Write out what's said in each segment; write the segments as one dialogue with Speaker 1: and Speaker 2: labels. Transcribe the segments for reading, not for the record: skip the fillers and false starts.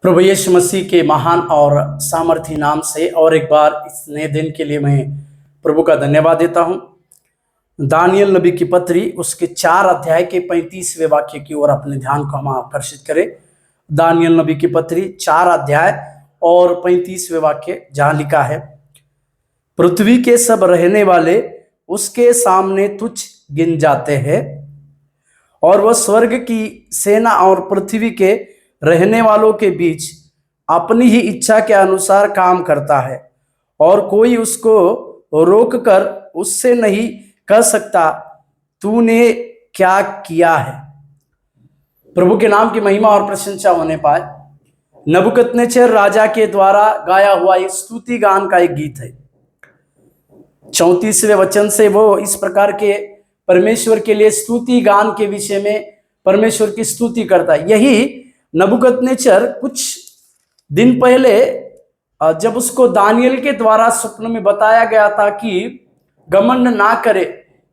Speaker 1: प्रभु यीशु मसीह के महान और सामर्थी नाम से और एक बार इस नए दिन के लिए मैं प्रभु का धन्यवाद देता हूं। दानियल नबी की पत्री उसके 4 अध्याय के 35वें वाक्य की ओर अपने ध्यान को हम आकर्षित करें। दानियल नबी की पत्री 4 अध्याय और 35वें वाक्य, जहां लिखा है, पृथ्वी के सब रहने वाले उसके सामने तुच्छ गिन जाते हैं और वह स्वर्ग की सेना और पृथ्वी के रहने वालों के बीच अपनी ही इच्छा के अनुसार काम करता है और कोई उसको रोक कर उससे नहीं कह सकता तूने क्या किया है। प्रभु के नाम की महिमा और प्रशंसा होने पाए। नबूकदनेस्सर राजा के द्वारा गाया हुआ एक स्तुति गान का एक गीत है। 34वें वचन से वो इस प्रकार के परमेश्वर के लिए स्तुति गान के विषय में परमेश्वर की स्तुति करता है। यही नबूकदनेस्सर कुछ दिन पहले जब उसको दानियल के द्वारा स्वप्न में बताया गया था कि घमंड ना करे,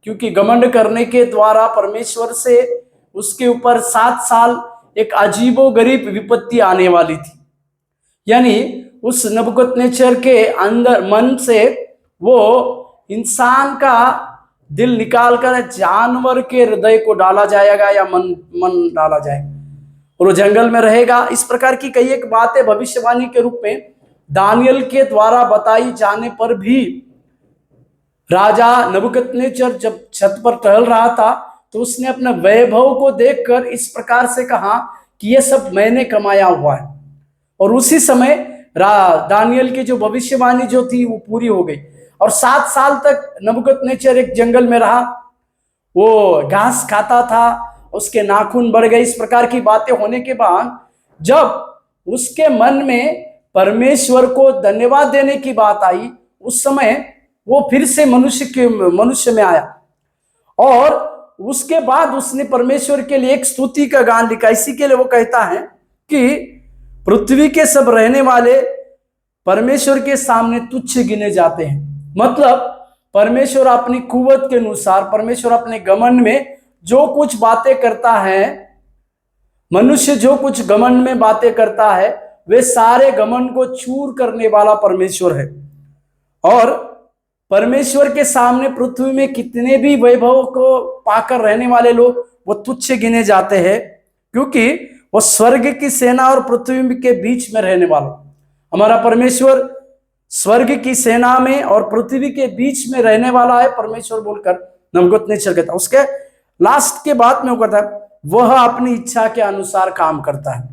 Speaker 1: क्योंकि घमंड करने के द्वारा परमेश्वर से उसके ऊपर 7 साल एक अजीबोगरीब विपत्ति आने वाली थी। यानी उस नबूकदनेस्सर के अंदर मन से वो इंसान का दिल निकालकर जानवर के हृदय को डाला जाएगा या मन डाला जाएगा और वो जंगल में रहेगा। इस प्रकार की कई एक बातें भविष्यवाणी के रूप में दानियल के द्वारा बताई जाने पर भी राजा नबूकदनेस्सर जब छत पर टहल रहा था तो उसने अपने वैभव को देखकर इस प्रकार से कहा कि ये सब मैंने कमाया हुआ है। और उसी समय दानियल की जो भविष्यवाणी जो थी वो पूरी हो गई और 7 साल तक नबूकदनेस्सर एक जंगल में रहा। वो घास खाता था, उसके नाखून बढ़ गए। इस प्रकार की बातें होने के बाद जब उसके मन में परमेश्वर को धन्यवाद देने की बात आई, उस समय वो फिर से मनुष्य में आया और उसके बाद उसने परमेश्वर के लिए एक स्तुति का गान लिखा। इसी के लिए वो कहता है कि पृथ्वी के सब रहने वाले परमेश्वर के सामने तुच्छ गिने जाते हैं। मतलब परमेश्वर अपनी कुवत के अनुसार, परमेश्वर अपने घमंड में जो कुछ बातें करता है, मनुष्य जो कुछ घमंड में बातें करता है, वे सारे घमंड को चूर करने वाला परमेश्वर है। और परमेश्वर के सामने पृथ्वी में कितने भी वैभव को पाकर रहने वाले लोग वो तुच्छ गिने जाते हैं, क्योंकि वो स्वर्ग की सेना और पृथ्वी के बीच में रहने वाला हमारा परमेश्वर स्वर्ग की सेना में और पृथ्वी के बीच में रहने वाला है परमेश्वर बोलकर नबूकदनेस्सर कहता है। उसके लास्ट के बाद में वो कहता है वह अपनी इच्छा के अनुसार काम करता है।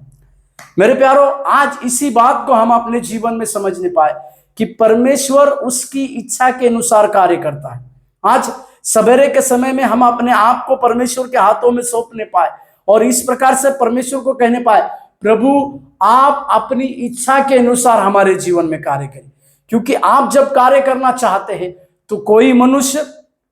Speaker 1: मेरे प्यारो, आज इसी बात को हम अपने जीवन में समझने पाए कि परमेश्वर उसकी इच्छा के अनुसार कार्य करता है। आज सवेरे के समय में हम अपने आप को परमेश्वर के हाथों में सौंपने पाए और इस प्रकार से परमेश्वर को कहने पाए, प्रभु आप अपनी इच्छा के अनुसार हमारे जीवन में कार्य करें। क्योंकि आप जब कार्य करना चाहते हैं तो कोई मनुष्य,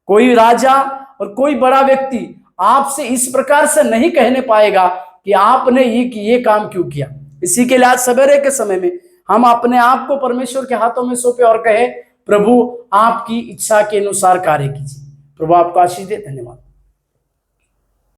Speaker 1: कोई राजा और कोई बड़ा व्यक्ति आपसे इस प्रकार से नहीं कहने पाएगा कि आपने ये काम क्यों किया। इसी के लिए आज सवेरे के समय में हम अपने आप को परमेश्वर के हाथों में सौंपे और कहे, प्रभु आपकी इच्छा के अनुसार कार्य कीजिए। प्रभु आपको आशीष दे। धन्यवाद।